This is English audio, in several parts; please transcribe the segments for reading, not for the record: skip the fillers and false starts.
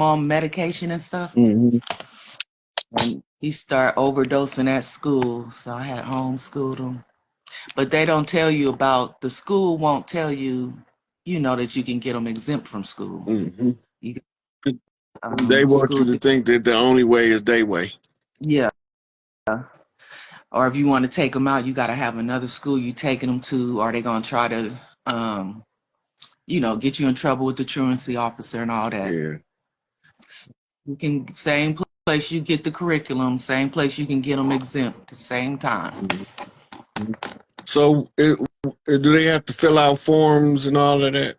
on medication and stuff. Mm-hmm. And he started overdosing at school, so I had homeschooled him. But they don't tell you about, the school won't tell you, you know, that you can get them exempt from school. Mm-hmm. You, They want you schools, to think that the only way is their way. yeah. Or if you want to take them out, you got to have another school you taking them to, or they're going to try to, you know, get you in trouble with the truancy officer and all that. Yeah. You can, same place you get the curriculum, same place you can get them exempt at the same time. Mm-hmm. So do they have to fill out forms and all of that?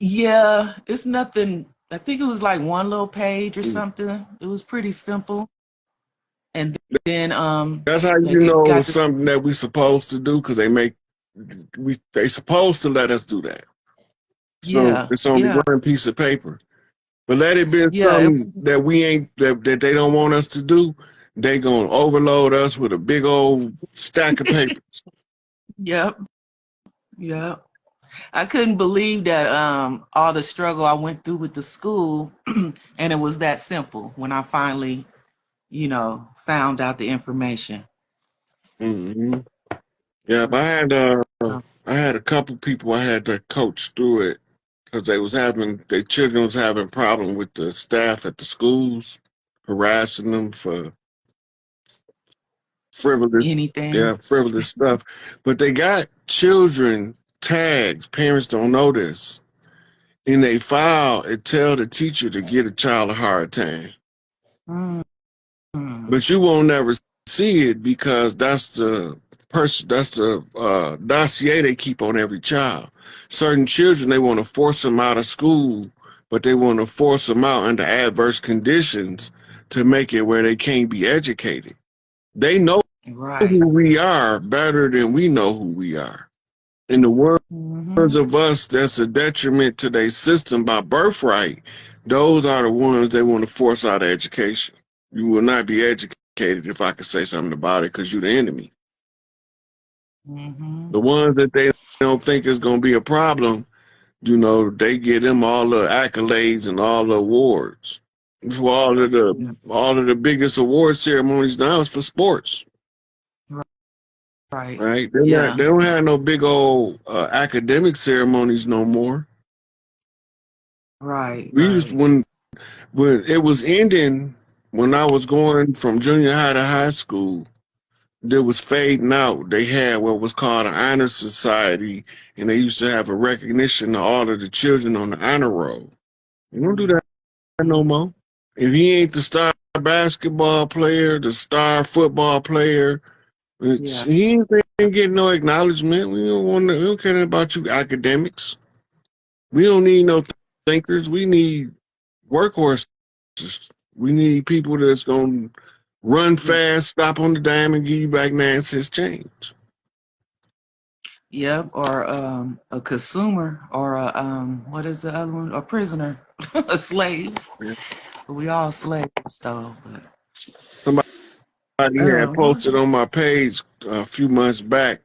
Yeah, it's nothing. I think it was like one little page or something. It was pretty simple. And then That's how they you know got it's the, something that we supposed to do, because they supposed to let us do that. So yeah, it's only yeah, one piece of paper. But let it be yeah, something that we ain't that they don't want us to do. They gonna overload us with a big old stack of papers. yep, yep. I couldn't believe that all the struggle I went through with the school and it was that simple when I finally, you know, found out the information. Mm-hmm. Yeah, but So, I had a couple people I had to coach through it, because their children was having problem with the staff at the schools, harassing them for frivolous, anything. frivolous stuff. But they got children tags. Parents don't know this. In a file, it tell the teacher to get a child a hard time. Mm. But you won't never see it, because that's the dossier they keep on every child. Certain children, they want to force them out of school, but they want to force them out under adverse conditions to make it where they can't be educated. They know Right. who we are better than we know who we are. In the words Mm-hmm. of us that's a detriment to their system by birthright, those are the ones they want to force out of education. You will not be educated, if I could say something about it, because you're the enemy. Mm-hmm. The ones that they don't think is going to be a problem, they get them all the accolades and all the awards. For Yeah. all of the biggest award ceremonies now is for sports. Right. Right? Yeah. They don't have no big old academic ceremonies no more. Right. We used Right. when it was ending, when I was going from junior high to high school, that was fading out. They had what was called an honor society, and they used to have a recognition of all of the children on the honor roll. You don't do that no more. If he ain't the star basketball player, the star football player, Yeah. he ain't getting no acknowledgement. We don't care about you academics. We don't need no thinkers. We need workhorses. We need people that's gonna run fast, stop on the dime, and give you back 9 cents change. Yep. Or a consumer, or a what is the other one? A prisoner, a slave. Yeah. We all slaves, though. But Somebody had posted on my page a few months back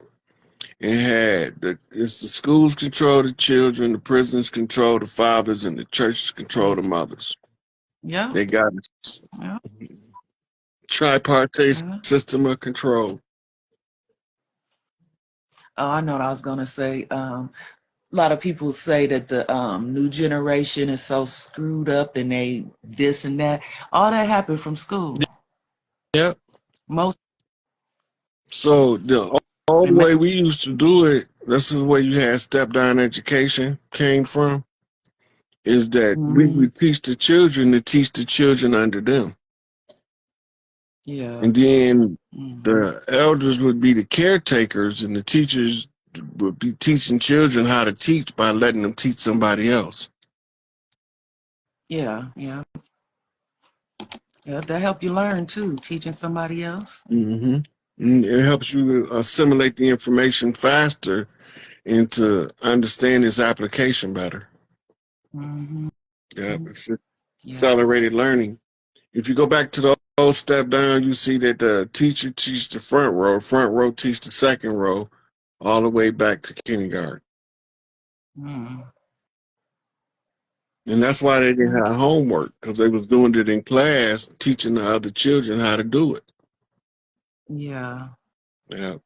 and it's the schools control the children, the prisons control the fathers, and the churches control the mothers. yeah. They got Yeah. a tripartite Yeah. system of control. Oh, I know what I was gonna say. A lot of people say that the new generation is so screwed up and they this and that. All that happened from school. Yeah. Most So all the and way we used to do it, this is where you had step down education came from, is that we mm-hmm. would teach the children to teach the children under them. Yeah. And then Mm-hmm. the elders would be the caretakers, and the teachers would be teaching children how to teach by letting them teach somebody else. Yeah. Yeah. Yeah. That help you learn too, teaching somebody else. Mm-hmm. And it helps you assimilate the information faster and to understand its application better. Mm-hmm. Yeah, it's Yes. accelerated learning. If you go back to the old step down, you see that the teacher teaches the front row teach the second row, all the way back to kindergarten. Mm-hmm. And that's why they didn't have homework, because they was doing it in class, teaching the other children how to do it. Yeah. Yeah.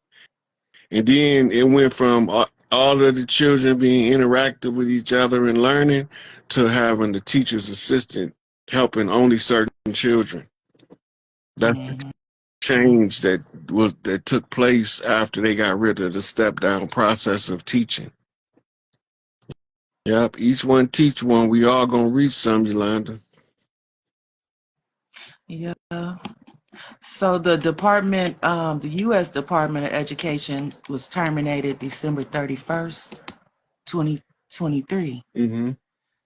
And then it went from all of the children being interactive with each other and learning to having the teacher's assistant helping only certain children. That's the Mm-hmm. change that took place after they got rid of the step down process of teaching. Yep, each one teach one. We all gonna reach some, Yolanda. Yeah. So the department, the U.S. Department of Education was terminated December 31st, 2023. Mm-hmm.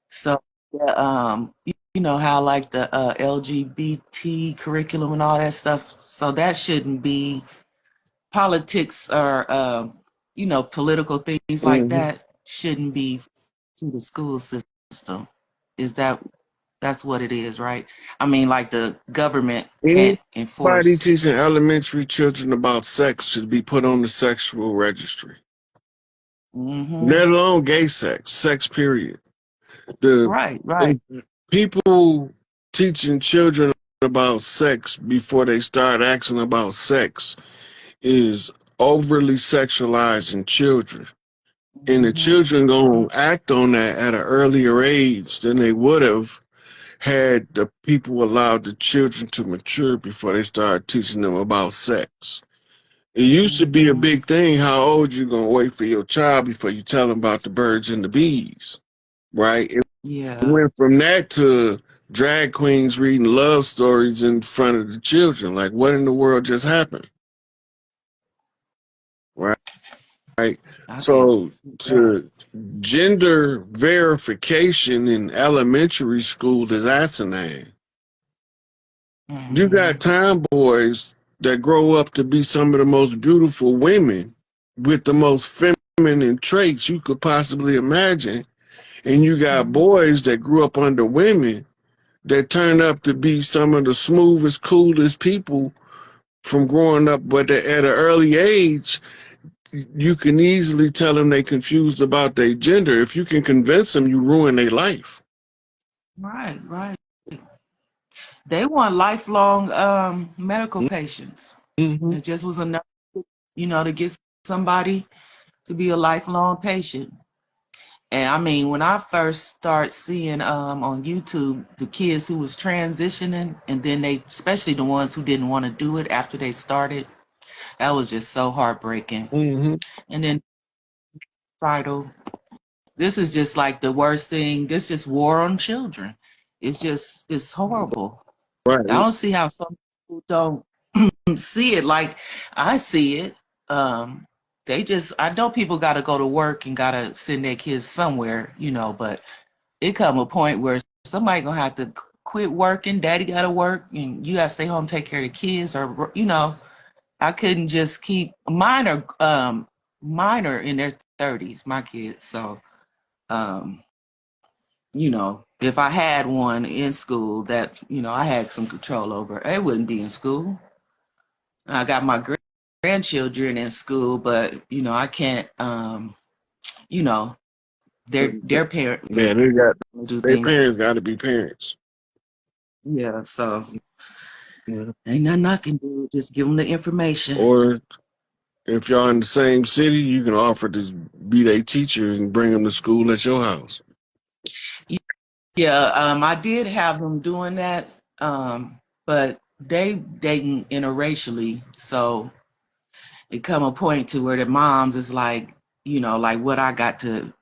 So, yeah, you know how like the LGBT curriculum and all that stuff. So that shouldn't be politics or you know, political things like Mm-hmm. that shouldn't be to the school system. Is that's what it is, right? I mean, like the government can't Anybody enforce. teaching elementary children about sex should be put on the sexual registry. Hmm. Let alone gay sex, sex period. The Right, right. and people teaching children about sex before they start asking about sex is overly sexualizing children. And the Hmm. children gonna act on that at an earlier age than they would have had the people allowed the children to mature before they started teaching them about sex. It used to be a Hmm. big thing how old you gonna wait for your child before you tell them about the birds and the bees, right? It Yeah. went from that to drag queens reading love stories in front of the children. Like, what in the world just happened, right? I can't. So, to gender verification in elementary school is asinine. You Hmm. got tomboys that grow up to be some of the most beautiful women with the most feminine traits you could possibly imagine. And you got boys that grew up under women that turn up to be some of the smoothest, coolest people from growing up. But at an early age, you can easily tell them they confused about their gender. If you can convince them, you ruin their life. Right, right. They want lifelong medical patients. Mm-hmm. It just was enough, you know, to get somebody to be a lifelong patient. And I mean, when I first start seeing on YouTube the kids who was transitioning, and then they, especially the ones who didn't want to do it after they started, that was just so heartbreaking. Mm-hmm. And then title, this is just like the worst thing. This is war on children. It's horrible. I Right. don't see how some people don't see it like I see it. Um, they just, I know people got to go to work and got to send their kids somewhere, you know, but it come a point where somebody gonna have to quit working. Daddy got to work, and you got to stay home, take care of the kids, or you know, I couldn't just keep mine are in their 30s, my kids. So, um, you know, if I had one in school that you know I had some control over, it wouldn't be in school. I got my grandchildren in school, but you know I can't. You know, their parent Yeah, they got do their things. parents got to be parents. Yeah, so Yeah. ain't nothing I can do. Just give them the information. Or if y'all in the same city, you can offer to be their teacher and bring them to school at your house. Yeah, I did have them doing that, but they dating interracially, so it come a point to where the moms is like, you know, like what I got to,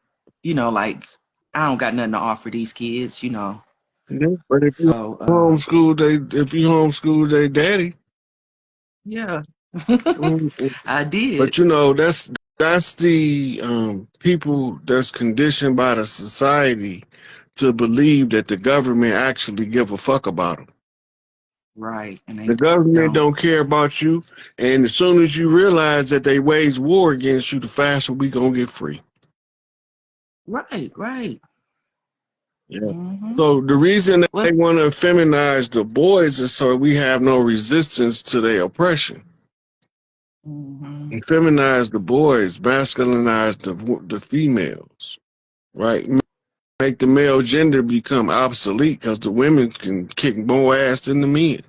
you know, like I don't got nothing to offer these kids, you know. Yeah. But So if you homeschool their daddy, yeah, mhm. I did. But you know that's the people that's conditioned by the society to believe that the government actually give a fuck about them. Right, and The they government don't. don't care about you, and as soon as you realize that they wage war against you, the faster we gonna get free. Right, right. Yeah. Hmm. So the reason that What? they want to feminize the boys is so we have no resistance to their oppression. Hmm. And feminize the boys, masculinize the females, right? make the male gender become obsolete because the women can kick more ass than the men.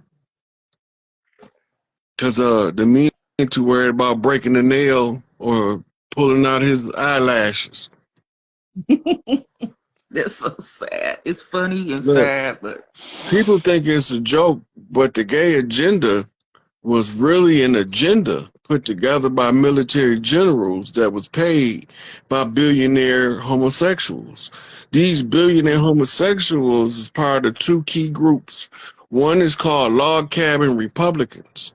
Because the men too worried about breaking a nail or pulling out his eyelashes. That's so sad. It's funny and Look, sad, but people think it's a joke, but the gay agenda was really an agenda put together by military generals that was paid by billionaire homosexuals. These billionaire homosexuals is part of two key groups. One is called log cabin Republicans,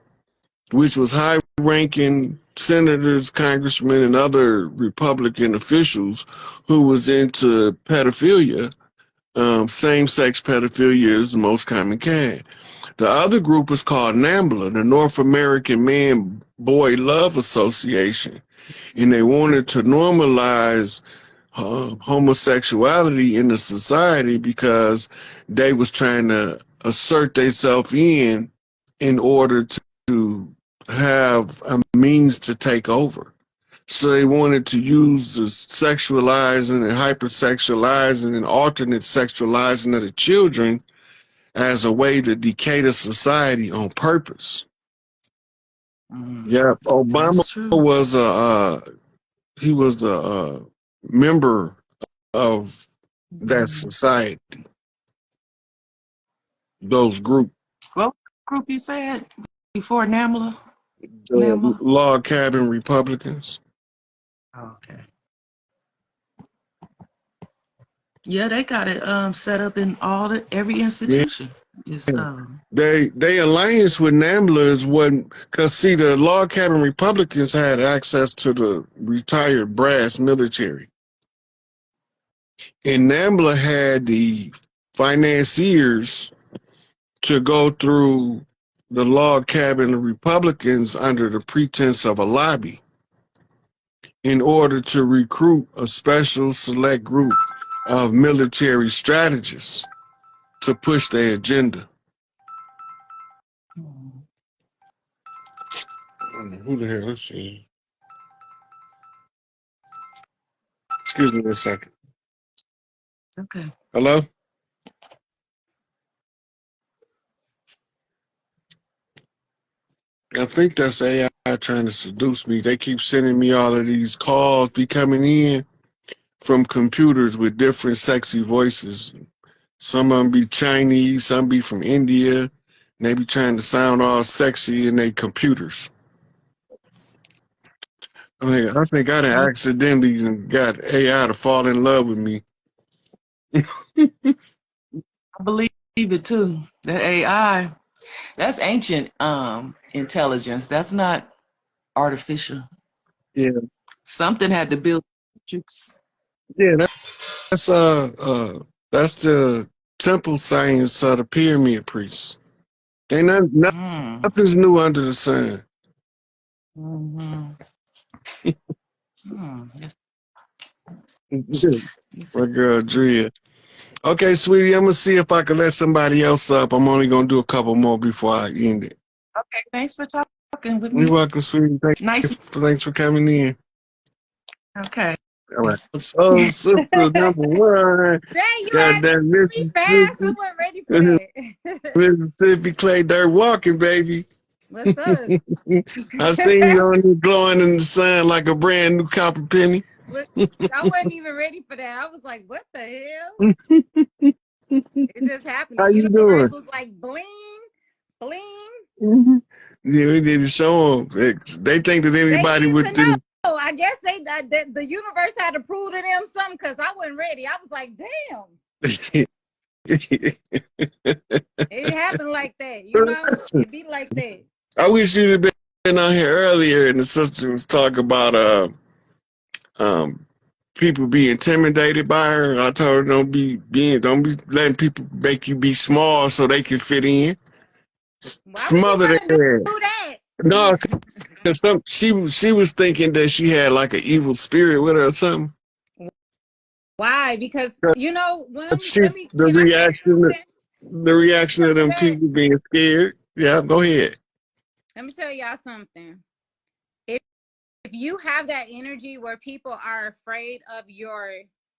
which was high-ranking senators, congressmen, and other Republican officials who was into pedophilia. Same-sex pedophilia is the most common kind. The other group is called NAMBLA, the North American Man Boy Love Association, and they wanted to normalize homosexuality in the society because they was trying to assert themselves in order to have a means to take over. So they wanted to use the sexualizing and hypersexualizing and alternate sexualizing of the children as a way to decay the society on purpose. Yeah, Obama that's true. was he was a member of that society, those groups, What group you said before NAMLA? the NAMLA? log cabin Republicans. Okay. Yeah, they got it set up in every institution. Is They alliance with NAMBLA wasn't because see the log cabin Republicans had access to the retired brass military, and NAMBLA had the financiers to go through the log cabin Republicans under the pretense of a lobby in order to recruit a special select group of military strategists to push their agenda. Who the hell? Let's see. Excuse me a second. okay. Hello? I think that's AI trying to seduce me. They keep sending me all of these calls be coming in from computers with different sexy voices. Some of them be Chinese, some be from India, and they be trying to sound all sexy in their computers. I think I done accidentally got AI to fall in love with me. I believe it too. That AI, that's ancient intelligence. That's not artificial. Yeah, Something had to build matrix. yeah, that's that's the temple science of the pyramid priests. Ain't Mm. nothing's new under the sun. Mm-hmm. Yes. My girl Drea. Okay, sweetie, I'm gonna see if I can let somebody else up. I'm only gonna do a couple more before I end it. Okay, thanks for talking with You're me. welcome, sweetie. Nice. Thanks for coming in. Okay. All right. So, sister number one, Dang, you got asked that me fast. I wasn't ready for that. Mississippi Clay Dirt walking, baby. What's up? I seen you on there glowing in the sun like a brand new copper penny. I wasn't even ready for that. I was like, what the hell? It just happened. How The you universe doing? was like, bling, bling. Yeah, we need to show them. They think that They anybody need to would do. know. I guess the universe had to prove to them something because I wasn't ready. I was like, damn. It happened like that, you know? It be like that. I wish you'd have been on here earlier, and the sister was talking about people be intimidated by her. I told her don't be letting people make you be small so they can fit in. Why would you Smother want to their do that? no, because she was thinking that she had like an evil spirit with her or something. Why? Because you know, The can I say something? reaction of them people being scared. Yeah, go ahead. Let me tell y'all something. If you have that energy where people are afraid of your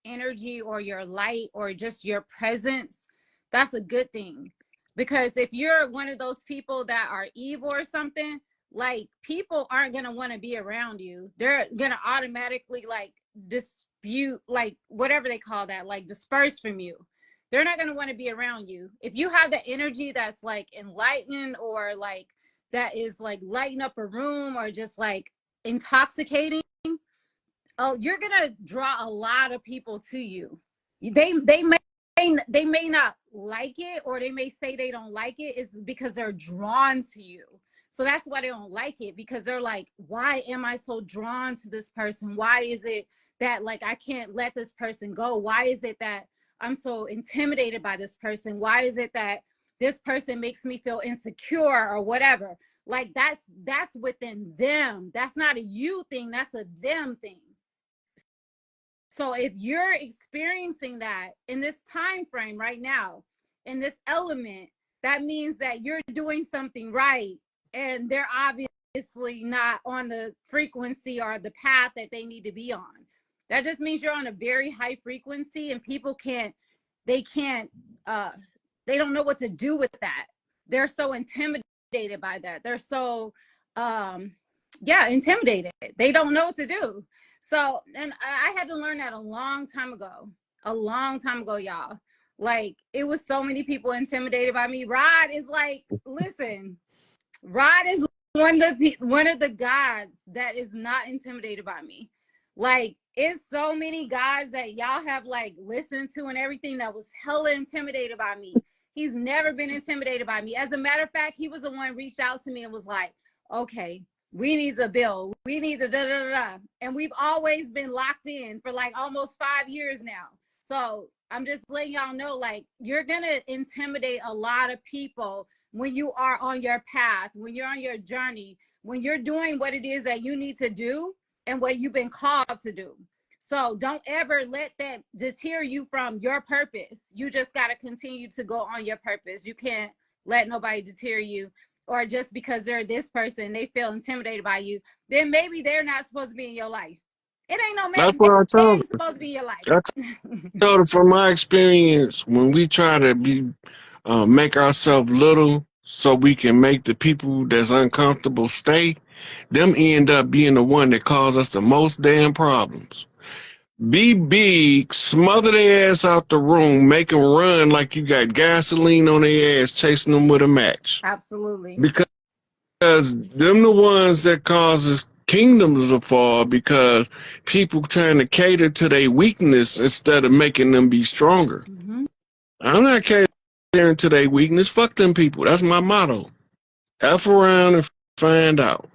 energy or your light or just your presence, that's a good thing. Because if you're one of those people that are evil or something, like people aren't going to want to be around you. They're going to automatically like dispute, like whatever they call that, like disperse from you. They're not going to want to be around you. If you have the energy that's like enlightening or like that is like lighting up a room or just like intoxicating, oh, you're gonna draw a lot of people to you. They may not like it, or they may say they don't like it. It's because they're drawn to you. So that's why they don't like it, because they're like, why am I so drawn to this person? Why is it that like I can't let this person go? Why is it that I'm so intimidated by this person? Why is it that this person makes me feel insecure or whatever? Like that's within them. That's not a you thing, that's a them thing. So if you're experiencing that in this time frame right now, in this element, that means that you're doing something right, and they're obviously not on the frequency or the path that they need to be on. That just means you're on a very high frequency, and people they don't know what to do with that. They're so intimidated by that. They're so intimidated. They don't know what to do. So, and I had to learn that a long time ago, y'all. Like, it was so many people intimidated by me. Rod is like, listen, Rod is one of the guys that is not intimidated by me. Like, it's so many guys that y'all have like listened to and everything that was hella intimidated by me. He's never been intimidated by me. As a matter of fact, he was the one who reached out to me and was like, okay, we need a bill. We need a da-da-da-da. And we've always been locked in for like almost 5 years now. So I'm just letting y'all know, like, you're going to intimidate a lot of people when you are on your path, when you're on your journey, when you're doing what it is that you need to do and what you've been called to do. So don't ever let that deter you from your purpose. You just got to continue to go on your purpose. You can't let nobody deter you. Or just because they're this person, they feel intimidated by you, then maybe they're not supposed to be in your life. It ain't no maybe. That's what I They told ain't her. supposed to be in your life. I told her from my experience, when we try to make ourselves little so we can make the people that's uncomfortable stay, them end up being the one that cause us the most damn problems. Be big, smother their ass out the room, make them run like you got gasoline on their ass, chasing them with a match. Absolutely. Because them the ones that causes kingdoms to fall, because people trying to cater to their weakness instead of making them be stronger. Mm-hmm. I'm not catering to their weakness. Fuck them people. That's my motto. F around and find out.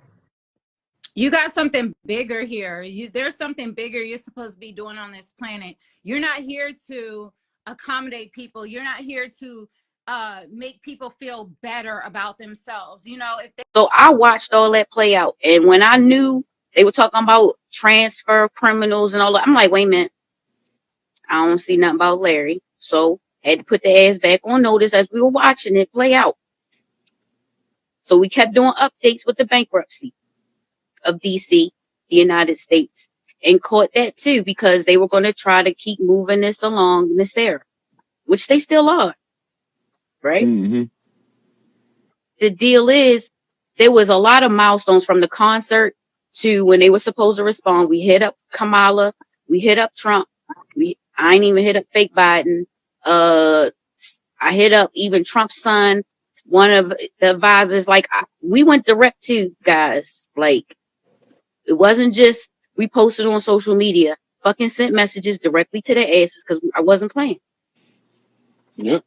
You got something bigger here. There's something bigger you're supposed to be doing on this planet. You're not here to accommodate people. You're not here to make people feel better about themselves. You know, So I watched all that play out. And when I knew they were talking about transfer criminals and all that, I'm like, wait a minute. I don't see nothing about Larry. So had to put the ass back on notice as we were watching it play out. So we kept doing updates with the bankruptcy of DC, the United States, and caught that too, because they were going to try to keep moving this along in this era, which they still are, right? Mm-hmm. The deal is, there was a lot of milestones from the concert to when they were supposed to respond. We hit up Kamala, we hit up Trump, I ain't even hit up fake Biden. I hit up even Trump's son, one of the advisors. Like, we went direct to guys. Like, it wasn't just we posted on social media. Fucking sent messages directly to their asses because I wasn't playing. Yep.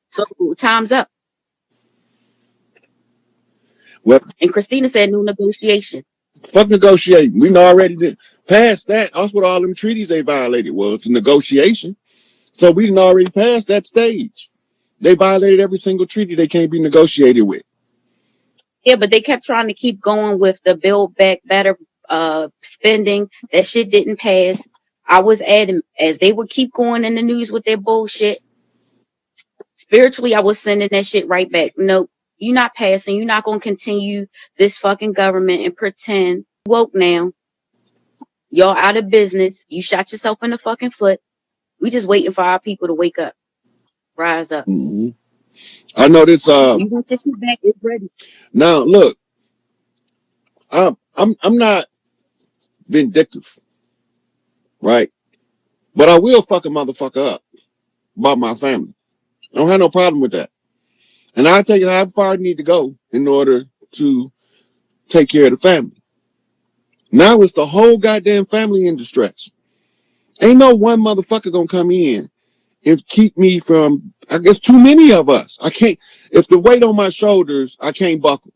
So time's up. Well, And Christina said no negotiation. fuck negotiating. We already did past that. That's what all them treaties they violated was negotiation. So we didn't already passed that stage. They violated every single treaty they can't be negotiated with. Yeah, but they kept trying to keep going with the Build Back Better spending. That shit didn't pass. I was adamant as they would keep going in the news with their bullshit. Spiritually, I was sending that shit right back. Nope, you're not passing. You're not going to continue this fucking government and pretend woke now. Y'all out of business. You shot yourself in the fucking foot. We just waiting for our people to wake up, rise up. Mm-hmm. I know this. You want your shit back? It's ready. Now look, I'm not vindictive, right? But I will fuck a motherfucker up about my family. I don't have no problem with that. And I take it how far I need to go in order to take care of the family. Now it's the whole goddamn family in distress. Ain't no one motherfucker gonna come in and keep me from, I guess, too many of us. I can't, if the weight on my shoulders, I can't buckle,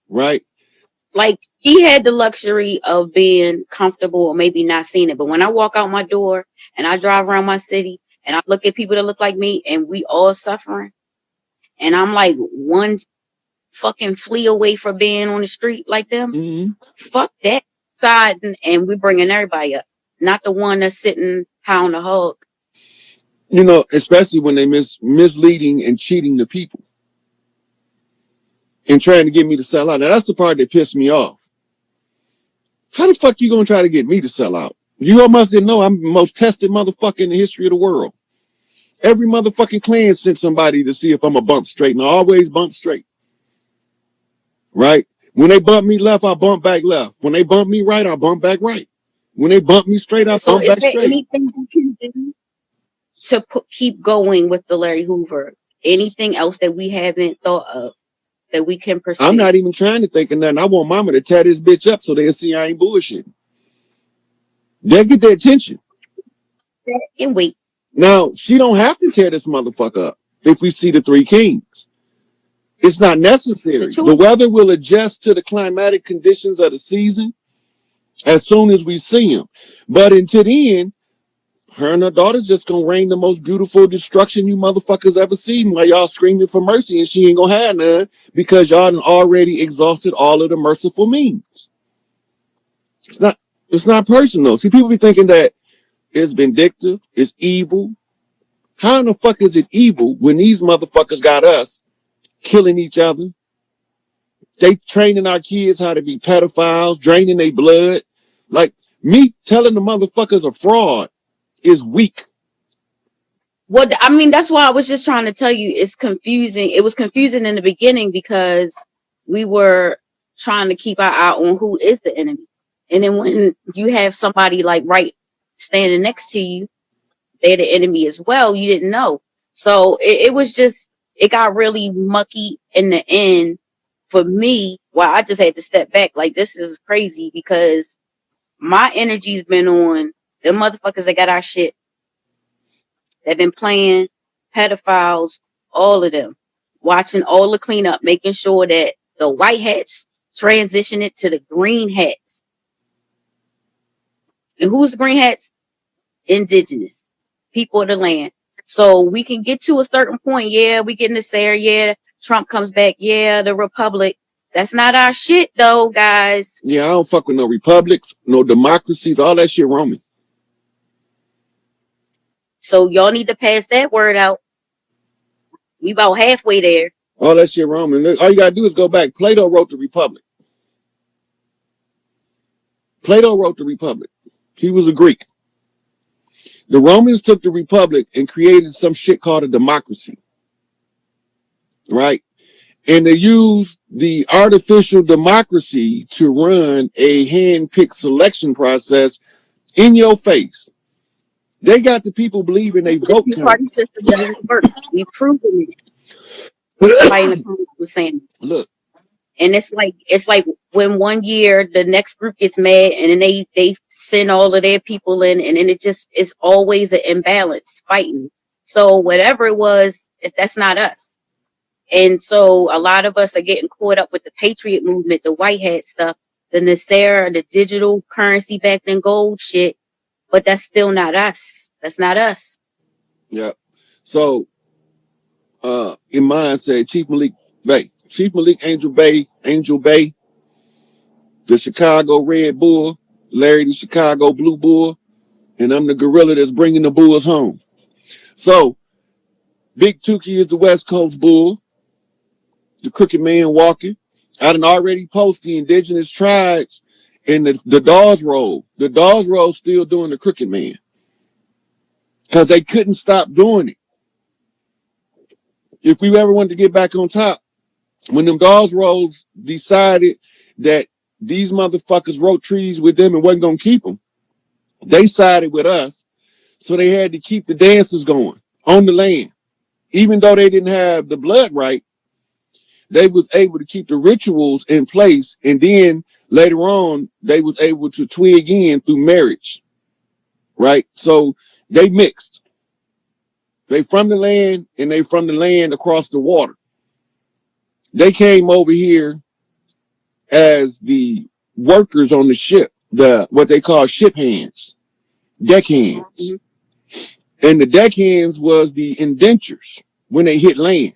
right? Like, she had the luxury of being comfortable or maybe not seeing it. But when I walk out my door and I drive around my city and I look at people that look like me and we all suffering, and I'm like one fucking flea away from being on the street like them, Mm-hmm. fuck that side, and we bringing everybody up, not the one that's sitting high on the hog. You know, especially when they misleading and cheating the people and trying to get me to sell out. Now that's the part that pissed me off. How the fuck you gonna try to get me to sell out? You almost didn't know I'm the most tested motherfucker in the history of the world. Every motherfucking clan sent somebody to see if I'm a bump straight, and I always bump straight. Right? When they bump me left, I bump back left. When they bump me right, I bump back right. When they bump me straight, I So bump is back there straight. anything you can do to keep going with the Larry Hoover? Anything else that we haven't thought of that we can I'm pursue? not even trying to think of nothing. I want mama to tear this bitch up so they'll see I ain't bullshitting. They'll get their attention. And wait. Now, she don't have to tear this motherfucker up if we see the three kings. It's not necessary. The weather will adjust to the climatic conditions of the season as soon as we see them. But until then, her and her daughter's just gonna rain the most beautiful destruction you motherfuckers ever seen while y'all screaming for mercy, and she ain't gonna have none because y'all done already exhausted all of the merciful means. It's not it's not personal. See, people be thinking that it's vindictive, it's evil. How in the fuck is it evil when these motherfuckers got us killing each other? They training our kids how to be pedophiles, draining their blood. Like, me telling the motherfuckers a fraud is weak. Well, I mean, that's why I was just trying to tell you it's confusing. It was confusing in the beginning because we were trying to keep our eye on who is the enemy. And then when you have somebody like right standing next to you, they're the enemy as well. You didn't know. So it was just, it got really mucky in the end for me. Well, I just had to step back. Like, this is crazy because my energy's been on the motherfuckers that got our shit. They've been playing pedophiles, all of them, watching all the cleanup, making sure that the white hats transition it to the green hats. And who's the green hats? Indigenous people of the land. So we can get to a certain point. Yeah, we getting this there. Yeah, Trump comes back. Yeah, the Republic. That's not our shit though, guys. Yeah, I don't fuck with no republics, no democracies, all that shit Roman. So y'all need to pass that word out. We about halfway there. All that shit Roman. All you gotta do is go back. Plato wrote the Republic. Plato wrote the Republic. He was a Greek. The Romans took the Republic and created some shit called a democracy. Right? And they used the artificial democracy to run a hand-picked selection process in your face. They got the people believing they vote The count. party system doesn't work. We've proven it. Somebody in the comments was saying. Look. And it's like when one year the next group gets mad and then they send all of their people in, and then it's always an imbalance fighting. So whatever it was, that's not us. And so a lot of us are getting caught up with the patriot movement, the white hat stuff, the Nasara, the digital currency backed in gold shit. But that's still not us. That's not us. Yeah. So in mine said Chief Malik Bay. Chief Malik Angel Bay, the Chicago Red Bull, Larry the Chicago Blue Bull, and I'm the gorilla that's bringing the bulls home. So Big Tukey is the West Coast Bull, the crooked man walking. I done already posted the indigenous tribes And the Dawes Roll. The Dawes Roll still doing the Crooked Man. Because they couldn't stop doing it. If we ever wanted to get back on top, when them Dawes Rolls decided that these motherfuckers wrote treaties with them and wasn't going to keep them, they sided with us. So they had to keep the dances going on the land. Even though they didn't have the blood right, they was able to keep the rituals in place. And then later on, they was able to twig in through marriage. Right? So they mixed. They from the land and they from the land across the water. They came over here as the workers on the ship, what they call ship hands, deckhands. Mm-hmm. And the deckhands was the indentures when they hit land.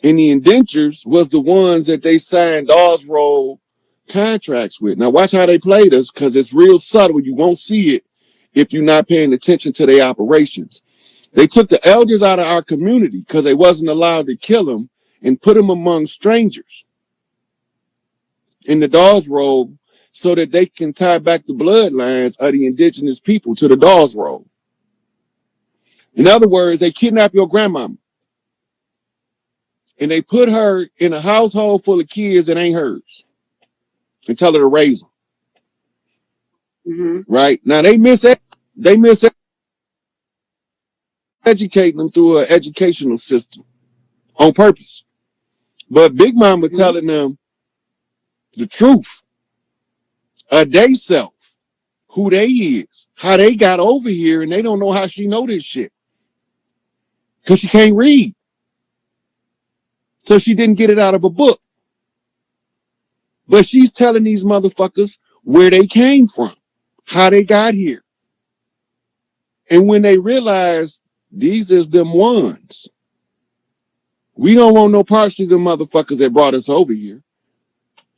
And the indentures was the ones that they signed Dawes Roll contracts with. Now watch how they played us, because it's real subtle. You won't see it if you're not paying attention to their operations. They took the elders out of our community because they wasn't allowed to kill them and put them among strangers in the Dawes Roll so that they can tie back the bloodlines of the indigenous people to the Dawes Roll. In other words, they kidnap your grandmama and they put her in a household full of kids that ain't hers and tell her to raise them. Mm-hmm. Right? Now they miseducating them through an educational system on purpose. But Big Mama telling them the truth of they self, who they is, how they got over here, and they don't know how she know this shit. Because she can't read. So she didn't get it out of a book. But she's telling these motherfuckers where they came from, how they got here. And when they realize these is them ones, we don't want no parts of them motherfuckers that brought us over here.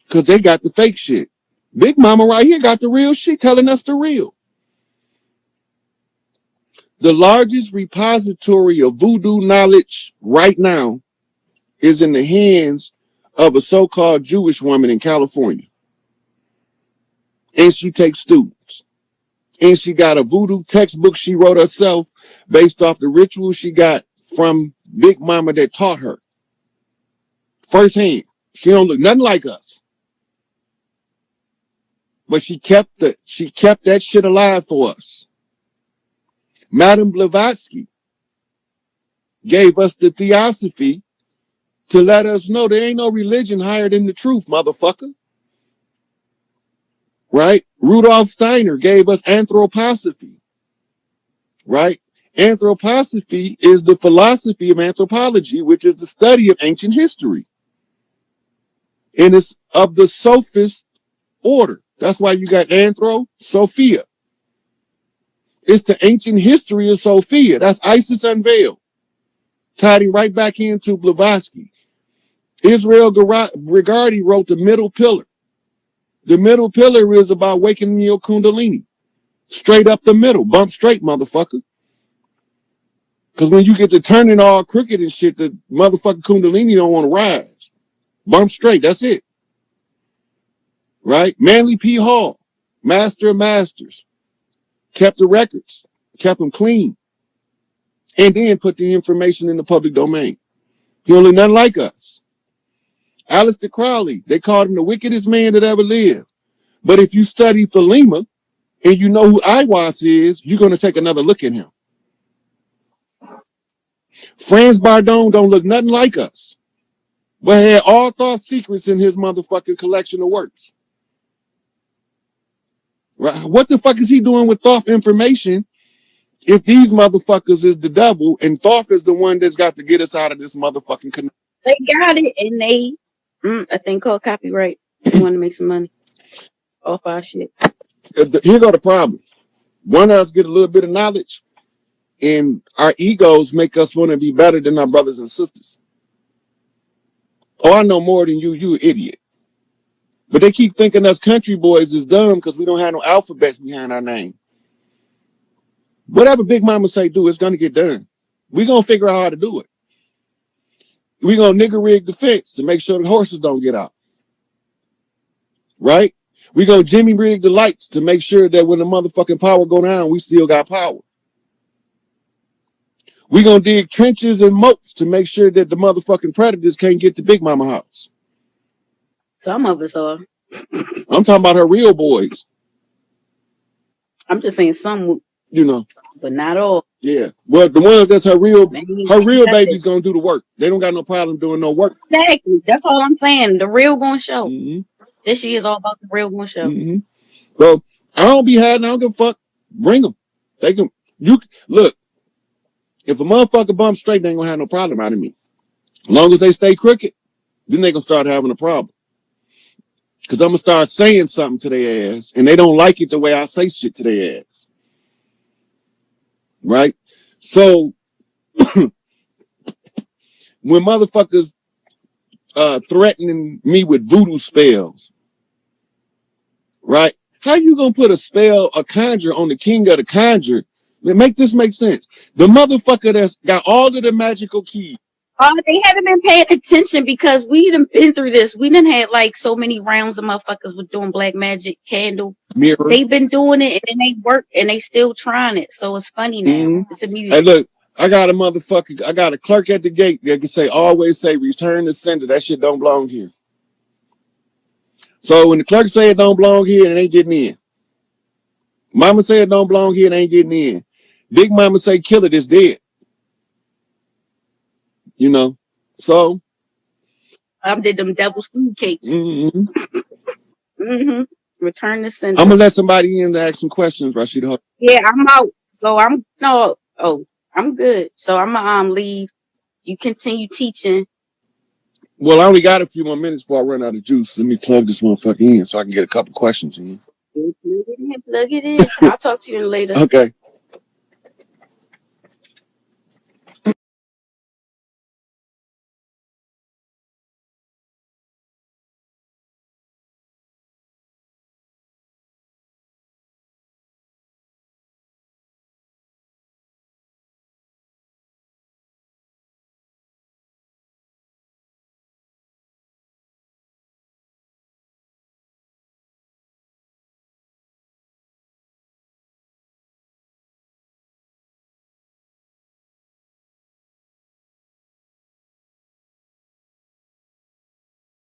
Because they got the fake shit. Big Mama right here got the real shit, telling us the real. The largest repository of voodoo knowledge right now is in the hands of a so-called Jewish woman in California. And she takes students. And she got a voodoo textbook she wrote herself based off the rituals she got from Big Mama that taught her. Firsthand. She don't look nothing like us. But she kept that shit alive for us. Madame Blavatsky gave us the theosophy to let us know there ain't no religion higher than the truth, motherfucker. Right? Rudolf Steiner gave us anthroposophy. Right? Anthroposophy is the philosophy of anthropology, which is the study of ancient history. And it's of the sophist order. That's why you got Sophia. It's the ancient history of Sophia. That's Isis unveiled. Tied him right back into Blavatsky. Israel Regardie wrote The Middle Pillar. The middle pillar is about waking your Kundalini. Straight up the middle. Bump straight, motherfucker. Because when you get to turning all crooked and shit, the motherfucking Kundalini don't want to rise. Bump straight. That's it. Right? Manly P. Hall, master of masters, kept the records, kept them clean, and then put the information in the public domain. He don't look nothing like us. Aleister Crowley, they called him the wickedest man that ever lived. But if you study Thelema and you know who Iwas is, you're going to take another look at him. Franz Bardon don't look nothing like us, but had all thought secrets in his motherfucking collection of works. Right? What the fuck is he doing with Thoth information if these motherfuckers is the devil and Thoth is the one that's got to get us out of this motherfucking connection? They got it, and they, a thing called copyright. They want to make some money off our shit. Here go the problem. One of us get a little bit of knowledge, and our egos make us want to be better than our brothers and sisters. Oh, I know more than you, you idiot. But they keep thinking us country boys is dumb because we don't have no alphabets behind our name. Whatever Big Mama say do, it's going to get done. We're going to figure out how to do it. We're going to nigger rig the fence to make sure the horses don't get out. Right? We gonna Jimmy rig the lights to make sure that when the motherfucking power go down, we still got power. We gonna dig trenches and moats to make sure that the motherfucking predators can't get to Big Mama house. Some of us are. I'm talking about her real boys. I'm just saying some, you know, but not all. Yeah. Well, the ones that's her real Maybe baby's gonna do the work. They don't got no problem doing no work. Exactly. That's all I'm saying. The real gonna show. Mm-hmm. This shit is all about the real gonna show. Mm-hmm. So I don't be hiding. I don't give a fuck. Bring them. They can. You look. If a motherfucker bump straight, they ain't gonna have no problem out of me. As long as they stay crooked, then they gonna start having a problem. Cause I'm gonna start saying something to their ass, and they don't like it the way I say shit to their ass. Right? So when motherfuckers threatening me with voodoo spells, right? How you gonna put a spell, a conjure on the king of the conjure? Make this make sense. The motherfucker that's got all of the magical keys. They haven't been paying attention because we done been through this. We done had like so many rounds of motherfuckers with doing black magic candle. Mirror. They've been doing it and they work and they still trying it. So it's funny now. Mm-hmm. It's amusing. Hey, look, I got a clerk at the gate that can say, always say, return to sender. That shit don't belong here. So when the clerk say it don't belong here, it ain't getting in. Mama say it don't belong here, it ain't getting in. Big Mama say kill it, it's dead. You know, so I did them devil's food cakes. Mm-hmm. Mm-hmm. Return to sender. I'm gonna let somebody in to ask some questions, Rashida. Yeah, I'm out. So I'm good. So I'm gonna leave. You continue teaching. Well, I only got a few more minutes before I run out of juice. Let me plug this motherfucker in so I can get a couple questions in. Plug it in. I'll talk to you later. Okay.